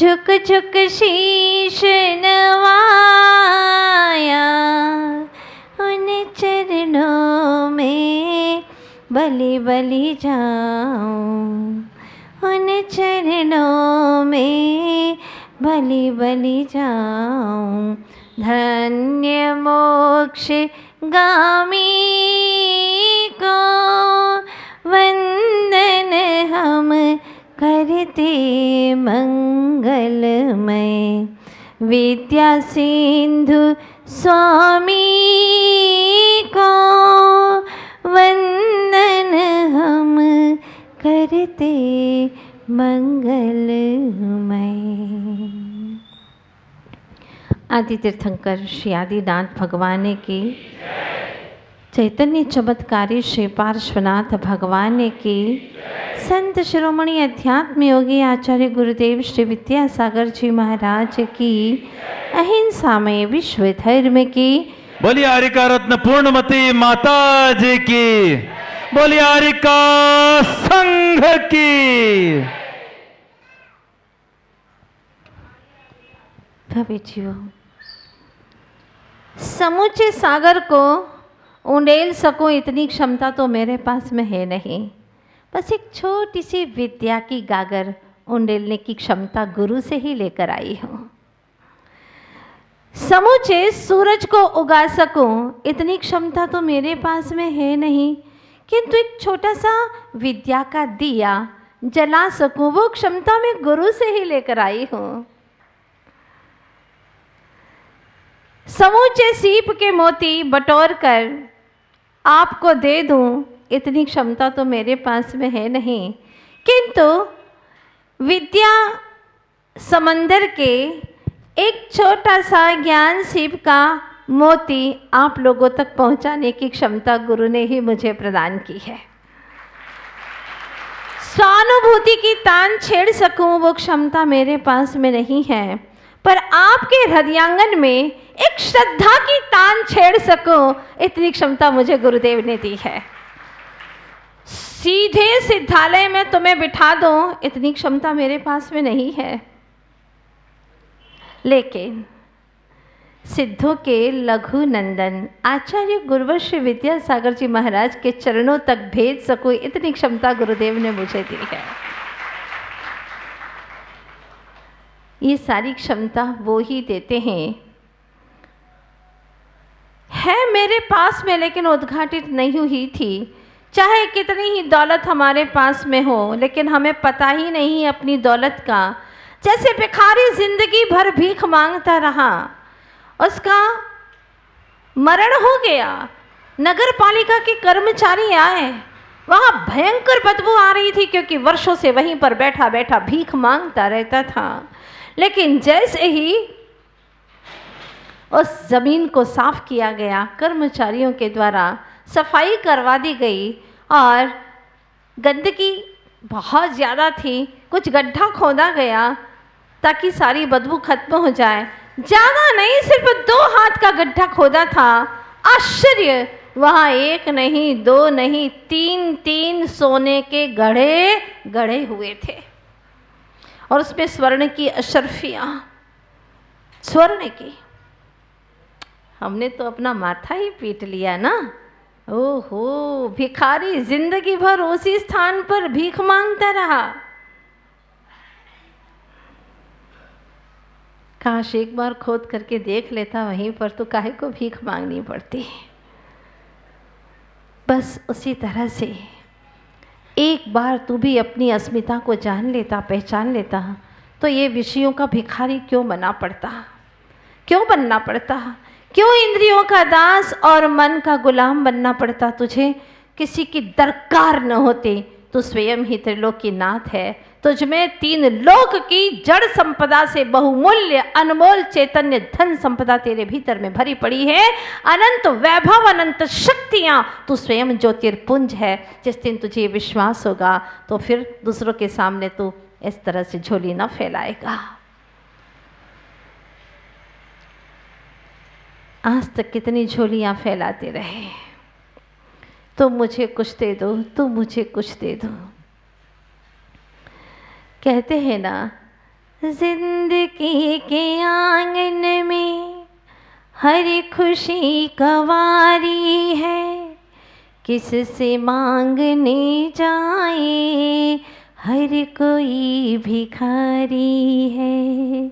झुक झुक शीश नवाया, उन चरणों में बलि बलि जाऊं, उन चरणों में बलि बलि जाऊं। धन्य मोक्ष गामी को वंदन हम करते मंगलमय। विद्या सिंधु स्वामी को वंदन हम करते मंगलमय। आदि तीर्थंकर श्री आदिनाथ भगवान की, चैतन्य चमत्कारी श्री पार्श्वनाथ भगवान की, संत शिरोमणि अध्यात्म योगी आचार्य गुरुदेव श्री विद्यासागर जी महाराज की, अहिंसा में विश्व धर्म की। बोलिए हरिका रत्न पूर्णमती माता जी की, बोलिए हरिका संघ की। भव्य जीवो, समूचे सागर को उंडेल सकूं इतनी क्षमता तो मेरे पास में है नहीं। बस एक छोटी सी विद्या की गागर उंडेलने की क्षमता गुरु से ही लेकर आई हूँ। समूचे सूरज को उगा सकूं इतनी क्षमता तो मेरे पास में है नहीं, किंतु एक छोटा सा विद्या का दिया जला सकूं वो क्षमता मैं गुरु से ही लेकर आई हूँ। समूचे सीप के मोती बटोर कर आपको दे दूं इतनी क्षमता तो मेरे पास में है नहीं, किंतु विद्या समंदर के एक छोटा सा ज्ञान सीप का मोती आप लोगों तक पहुंचाने की क्षमता गुरु ने ही मुझे प्रदान की है। स्वानुभूति की तान छेड़ सकूं वो क्षमता मेरे पास में नहीं है, पर आपके हृदयांगन में एक श्रद्धा की तान छेड़ सकूं इतनी क्षमता मुझे गुरुदेव ने दी है। सीधे सिद्धालय में तुम्हें बिठा दूं इतनी क्षमता मेरे पास में नहीं है, लेकिन सिद्धों के लघु नंदन आचार्य गुरुवर श्री विद्यासागर जी महाराज के चरणों तक भेज सकूं इतनी क्षमता गुरुदेव ने मुझे दी है। ये सारी क्षमता वो ही देते हैं, है मेरे पास में लेकिन उद्घाटित नहीं हुई थी। चाहे कितनी ही दौलत हमारे पास में हो, लेकिन हमें पता ही नहीं अपनी दौलत का। जैसे भिखारी जिंदगी भर भीख मांगता रहा, उसका मरण हो गया, नगर पालिका के कर्मचारी आए, वहाँ भयंकर बदबू आ रही थी क्योंकि वर्षों से वहीं पर बैठा बैठा भीख मांगता रहता था। लेकिन जैसे ही उस ज़मीन को साफ किया गया, कर्मचारियों के द्वारा सफाई करवा दी गई और गंदगी बहुत ज़्यादा थी, कुछ गड्ढा खोदा गया ताकि सारी बदबू खत्म हो जाए। ज़्यादा नहीं, सिर्फ 2 हाथ का गड्ढा खोदा था। आश्चर्य, वहाँ 1 नहीं 2 नहीं 3 सोने के गढ़े गढ़े हुए थे और उसमें स्वर्ण की अशर्फियाँ, स्वर्ण की। हमने तो अपना माथा ही पीट लिया ना। ओहो, भिखारी जिंदगी भर उसी स्थान पर भीख मांगता रहा। काश एक बार खोद करके देख लेता वहीं पर, तो काहे को भीख मांगनी पड़ती। बस उसी तरह से एक बार तू भी अपनी अस्मिता को जान लेता, पहचान लेता, तो ये विषयों का भिखारी क्यों बना पड़ता, क्यों बनना पड़ता, क्यों इंद्रियों का दास और मन का गुलाम बनना पड़ता तुझे। किसी की दरकार न होती, तू स्वयं ही त्रिलोकीनाथ है। तुझमें 3 लोक की जड़ संपदा से बहुमूल्य अनमोल चैतन्य धन संपदा तेरे भीतर में भरी पड़ी है। अनंत वैभव, अनंत शक्तियाँ, तू स्वयं ज्योतिर्पुंज है। जिस दिन तुझे विश्वास होगा तो फिर दूसरों के सामने तू इस तरह से झोली न फैलाएगा। आज तक कितनी झोलियाँ फैलाते रहे, तुम मुझे कुछ दे दो, तुम मुझे कुछ दे दो। कहते हैं ना, जिंदगी के आंगन में हर खुशी कवारी है, किससे मांगने जाए हर कोई भिखारी है,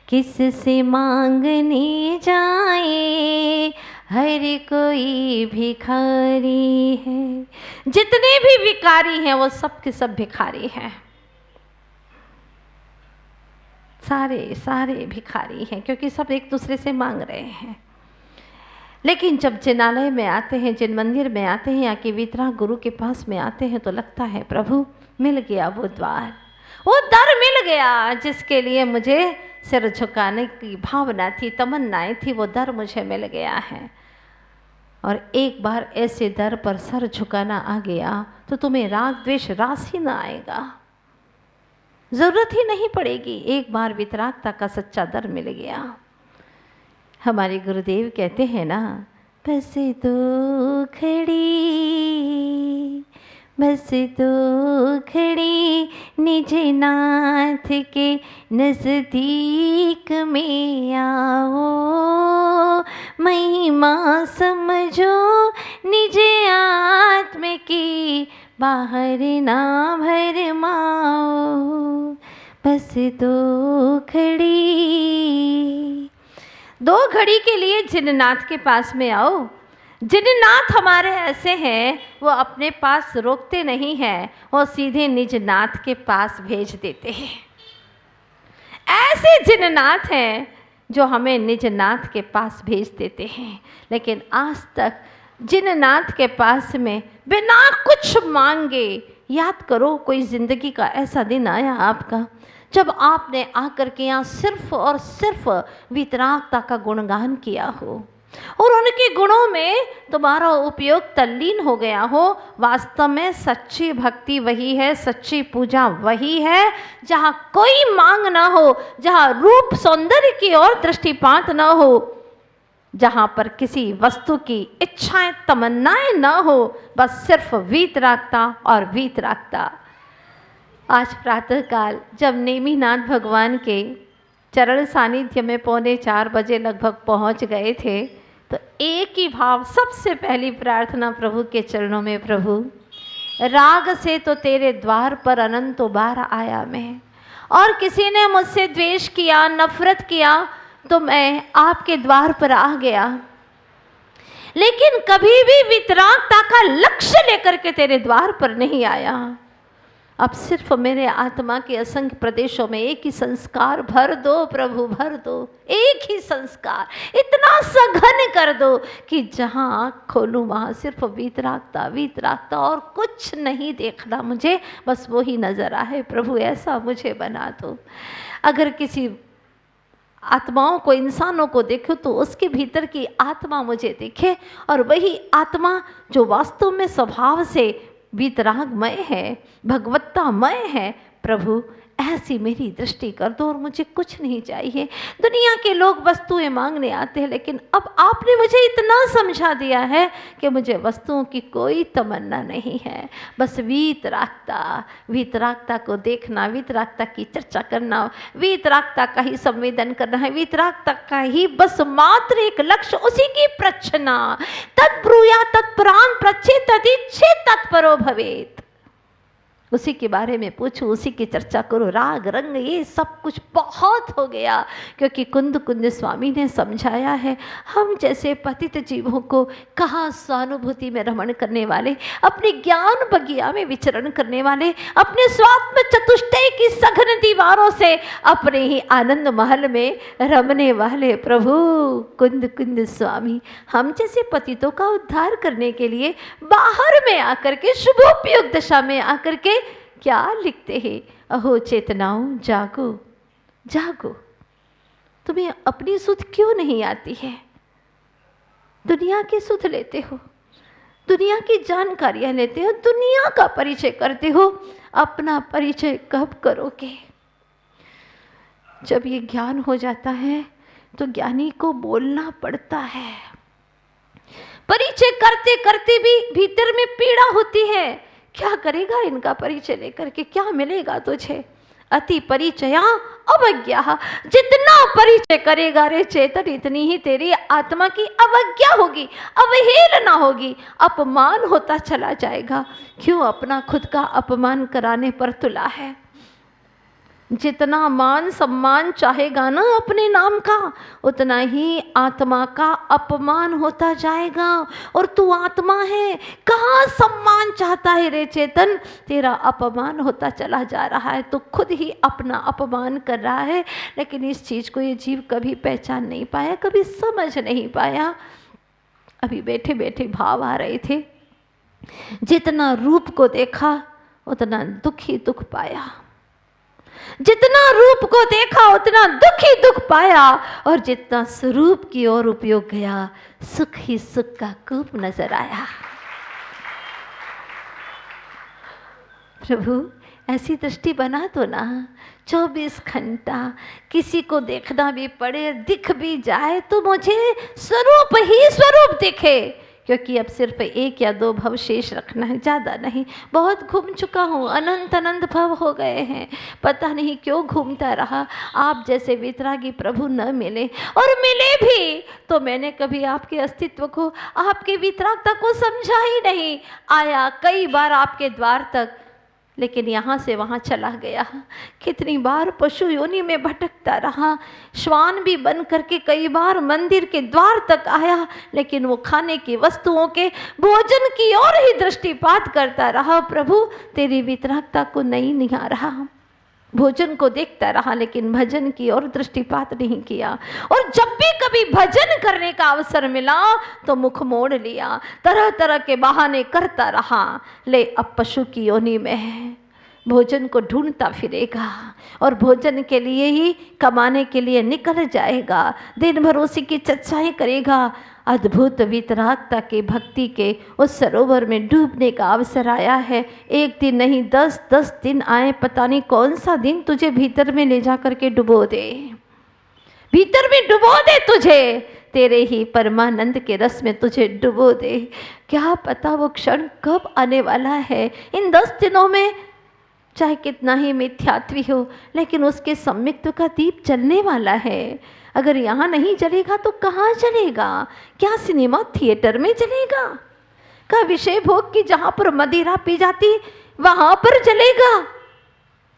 किससे मांगने जाए हर कोई भिखारी है। जितने भी भिखारी हैं वो सब के सब भिखारी हैं, सारे भिखारी हैं, क्योंकि सब एक दूसरे से मांग रहे हैं। लेकिन जब जिनालय में आते हैं, जिन मंदिर में आते हैं या कि वीतराग गुरु के पास में आते हैं तो लगता है प्रभु मिल गया वो द्वार, वो दर मिल गया जिसके लिए मुझे सिर झुकाने की भावना थी, तमन्नाएं थी, वो दर मुझे मिल गया है। और एक बार ऐसे दर पर सर झुकाना आ गया तो तुम्हें राग द्वेष रास ही ना आएगा, ज़रूरत ही नहीं पड़ेगी। एक बार वितरागता का सच्चा दर मिल गया। हमारे गुरुदेव कहते हैं ना, बस दो खड़ी निज नाथ के नज़दीक में आओ, महिमा समझो निज आत्म की बाहर ना भरमाओ। बस दो घड़ी के लिए जिननाथ के पास में आओ। जिननाथ हमारे ऐसे हैं, वो अपने पास रोकते नहीं हैं, वो सीधे निज नाथ के पास भेज देते हैं। ऐसे जिननाथ हैं जो हमें निज नाथ के पास भेज देते हैं। लेकिन आज तक जिननाथ के पास में बिना कुछ मांगे, याद करो कोई ज़िंदगी का ऐसा दिन आया आपका जब आपने आकर के यहाँ सिर्फ और सिर्फ वितरागता का गुणगान किया हो और उनके गुणों में तुम्हारा उपयोग तल्लीन हो गया हो। वास्तव में सच्ची भक्ति वही है, सच्ची पूजा वही है जहाँ कोई मांग ना हो, जहाँ रूप सौंदर्य की ओर दृष्टिपात ना हो, जहाँ पर किसी वस्तु की इच्छाएं तमन्नाएं ना हो, बस सिर्फ वीतरागता और वीतरागता। आज प्रातःकाल जब नेमिनाथ भगवान के चरण सानिध्य में 3:45 बजे लगभग पहुंच गए थे तो एक ही भाव, सबसे पहली प्रार्थना प्रभु के चरणों में, प्रभु राग से तो तेरे द्वार पर अनंतों बार आया मैं, और किसी ने मुझसे द्वेष किया, नफरत किया तो मैं आपके द्वार पर आ गया, लेकिन कभी भी वितरागता का लक्ष्य लेकर के तेरे द्वार पर नहीं आया। अब सिर्फ मेरे आत्मा के असंख्य प्रदेशों में एक ही संस्कार भर दो प्रभु, भर दो, एक ही संस्कार इतना सघन कर दो कि जहाँ आँख खोलूँ वहाँ सिर्फ वीतरागता वीतरागता, और कुछ नहीं देखना मुझे, बस वो ही नज़र आए। प्रभु ऐसा मुझे बना दो। अगर किसी आत्माओं को, इंसानों को देखो तो उसके भीतर की आत्मा मुझे दिखे, और वही आत्मा जो वास्तव में स्वभाव से वीतरागमय है, भगवत्तामय है, प्रभु ऐसी मेरी दृष्टि कर दो और मुझे कुछ नहीं चाहिए। दुनिया के लोग वस्तुएं मांगने आते हैं, लेकिन अब आपने मुझे इतना समझा दिया है कि मुझे वस्तुओं की कोई तमन्ना नहीं है, बस वीतरागता, वीतरागता को देखना, वीतरागता की चर्चा करना, वीतरागता का ही संवेदन करना है, वीतरागता का ही बस मात्र एक लक्ष्य, उसी की प्रच्छना। तत्ब्रूया तत्परान प्रच्छे तदिच्छे तत्परो भवेत। उसी के बारे में पूछो, उसी की चर्चा करो। राग रंग ये सब कुछ बहुत हो गया, क्योंकि कुंद कुंद स्वामी ने समझाया है, हम जैसे पतित जीवों को कहाँ स्वानुभूति में रमण करने वाले, अपने ज्ञान बगिया में विचरण करने वाले, अपने स्वात्म चतुष्टय की सघन दीवारों से अपने ही आनंद महल में रमने वाले प्रभु कुंद कुंद स्वामी, हम जैसे पतितों का उद्धार करने के लिए बाहर में आकर के, शुभोपयोग दशा में आकर के क्या लिखते हैं, अहो चेतनाओं जागो जागो। तुम्हें अपनी सुध क्यों नहीं आती है? दुनिया की सुध लेते हो, दुनिया की जानकारियां लेते हो, दुनिया का परिचय करते हो, अपना परिचय कब करोगे? जब ये ज्ञान हो जाता है तो ज्ञानी को बोलना पड़ता है। परिचय करते करते भी भीतर में पीड़ा होती है, क्या करेगा इनका परिचय लेकर के, क्या मिलेगा तुझे? अति परिचया अवज्ञा। जितना परिचय करेगा रे चेतन, इतनी ही तेरी आत्मा की अवज्ञा होगी, अवहेलना होगी, अपमान होता चला जाएगा। क्यों अपना खुद का अपमान कराने पर तुला है? जितना मान सम्मान चाहेगा ना अपने नाम का, उतना ही आत्मा का अपमान होता जाएगा। और तू आत्मा है, कहाँ सम्मान चाहता है रे चेतन? तेरा अपमान होता चला जा रहा है, तो खुद ही अपना अपमान कर रहा है। लेकिन इस चीज़ को ये जीव कभी पहचान नहीं पाया, कभी समझ नहीं पाया। अभी बैठे बैठे भाव आ रहे थे, जितना रूप को देखा उतना दुख ही दुख पाया, जितना रूप को देखा उतना दुख ही दुख पाया, और जितना स्वरूप की ओर उपयोग गया, सुख ही सुख का कूप नजर आया। प्रभु ऐसी दृष्टि बना दो ना, 24 घंटा किसी को देखना भी पड़े, दिख भी जाए तो मुझे स्वरूप ही स्वरूप दिखे। क्योंकि अब सिर्फ 1 या 2 भव शेष रखना है, ज़्यादा नहीं। बहुत घूम चुका हूँ, अनंत अनंत भव हो गए हैं, पता नहीं क्यों घूमता रहा। आप जैसे वितरागी प्रभु न मिले, और मिले भी तो मैंने कभी आपके अस्तित्व को, आपके वितरागता को समझा ही नहीं। आया कई बार आपके द्वार तक, लेकिन यहाँ से वहाँ चला गया। कितनी बार पशु योनि में भटकता रहा, श्वान भी बन करके कई बार मंदिर के द्वार तक आया, लेकिन वो खाने की वस्तुओं के भोजन की ओर ही दृष्टिपात करता रहा। प्रभु तेरी वितरागता को नहीं निहारा, भोजन को देखता रहा, लेकिन भजन की ओर दृष्टिपात नहीं किया। और जब भी कभी भजन करने का अवसर मिला तो मुख मोड़ लिया, तरह तरह के बहाने करता रहा। ले अब पशु की योनि में है, भोजन को ढूंढता फिरेगा, और भोजन के लिए ही, कमाने के लिए निकल जाएगा, दिन भर उसी की चर्चाएं करेगा। अद्भुत वितरागता के भक्ति के उस सरोवर में डूबने का अवसर आया है। 1 दिन नहीं, 10-10 दिन आए, पता नहीं कौन सा दिन तुझे भीतर में ले जा करके डुबो दे, भीतर में डुबो दे तुझे, तेरे ही परमानंद के रस में तुझे डुबो दे। क्या पता वो क्षण कब आने वाला है। इन 10 दिनों में चाहे कितना ही मिथ्यात्वी हो, लेकिन उसके सम्यक्त्व का दीप जलने वाला है। अगर यहाँ नहीं जलेगा तो कहाँ जलेगा? क्या सिनेमा थिएटर में जलेगा? का विषय भोग की जहाँ पर मदिरा पी जाती वहाँ पर जलेगा?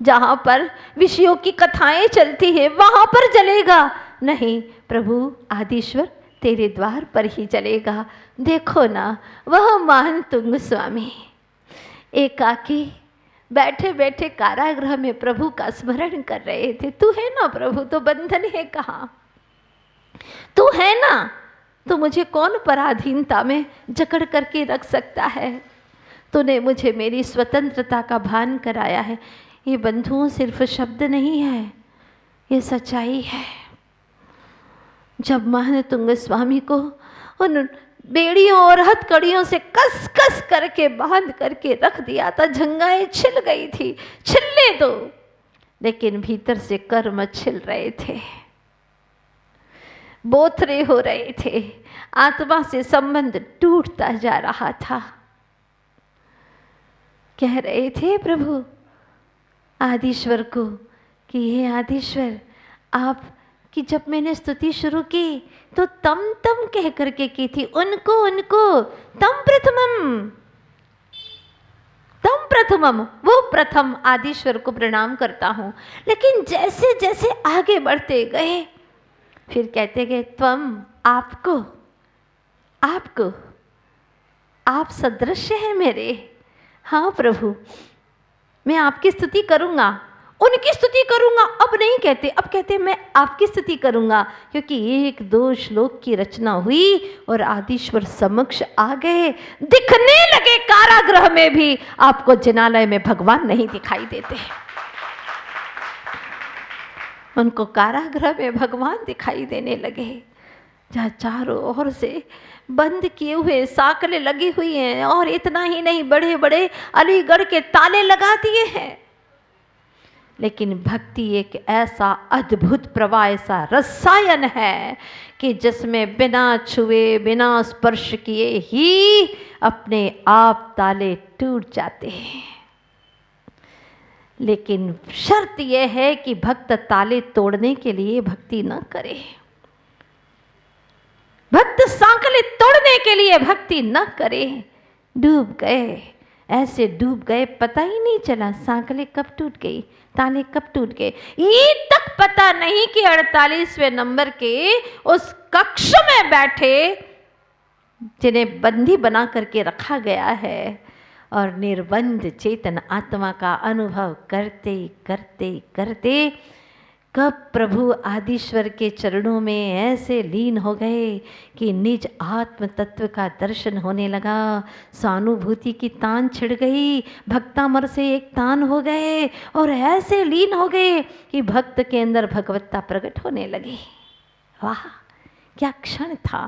जहाँ पर विषयों की कथाएं चलती है वहाँ पर जलेगा? नहीं प्रभु आदिश्वर तेरे द्वार पर ही जलेगा। देखो ना, वह महान तुंग स्वामी एकाकी बैठे बैठे कारागृह में प्रभु का स्मरण कर रहे थे। तू है ना प्रभु, तो बंधन है कहाँ? तू है ना, तो मुझे कौन पराधीनता में जकड़ करके रख सकता है? तूने मुझे मेरी स्वतंत्रता का भान कराया है। ये बंधुओं सिर्फ शब्द नहीं है, ये सच्चाई है। जब महान तुंग स्वामी को उन बेड़ियों और हथकड़ियों से कस कस करके बांध करके रख दिया था, झंगाएं छिल गई थी, छिलने दो, लेकिन भीतर से कर्म छिल रहे थे, बोथरे हो रहे थे, आत्मा से संबंध टूटता जा रहा था। कह रहे थे प्रभु आदिश्वर को कि हे आदिश्वर, आप कि जब मैंने स्तुति शुरू की तो तम तम कह करके की थी, उनको उनको तम प्रथमम, वो प्रथम आदिश्वर को प्रणाम करता हूँ। लेकिन जैसे जैसे आगे बढ़ते गए फिर कहते गए त्वम, आपको, आपको, आप सदृश हैं मेरे। हाँ प्रभु, मैं आपकी स्तुति करूँगा, उनकी स्तुति करूँगा। अब नहीं कहते, अब कहते मैं आपकी स्तुति करूँगा, क्योंकि 1-2 श्लोक की रचना हुई और आदिश्वर समक्ष आ गए। दिखने लगे कारागृह में भी आपको जिनालय में भगवान नहीं दिखाई देते, उनको कारागृह में भगवान दिखाई देने लगे, जहाँ चारों ओर से बंद किए हुए साकलें लगी हुई हैं, और इतना ही नहीं बड़े बड़े अलीगढ़ के ताले लगा दिए हैं। लेकिन भक्ति एक ऐसा अद्भुत प्रवाह, ऐसा रसायन है कि जिसमें बिना छुए बिना स्पर्श किए ही अपने आप ताले टूट जाते हैं। लेकिन शर्त यह है कि भक्त ताले तोड़ने के लिए भक्ति न करे, भक्त सांकले तोड़ने के लिए भक्ति न करे। डूब गए, ऐसे डूब गए, पता ही नहीं चला सांकले कब टूट गई, ताले कब टूट गए, ये तक पता नहीं कि 48वें नंबर के उस कक्ष में बैठे जिन्हें बंदी बना करके रखा गया है और निर्बंध चेतन आत्मा का अनुभव करते करते करते कब प्रभु आदिश्वर के चरणों में ऐसे लीन हो गए कि निज आत्म तत्व का दर्शन होने लगा। स्वानुभूति की तान छिड़ गई, भक्तामर से एक तान हो गए और ऐसे लीन हो गए कि भक्त के अंदर भगवत्ता प्रकट होने लगी। वाह क्या क्षण था।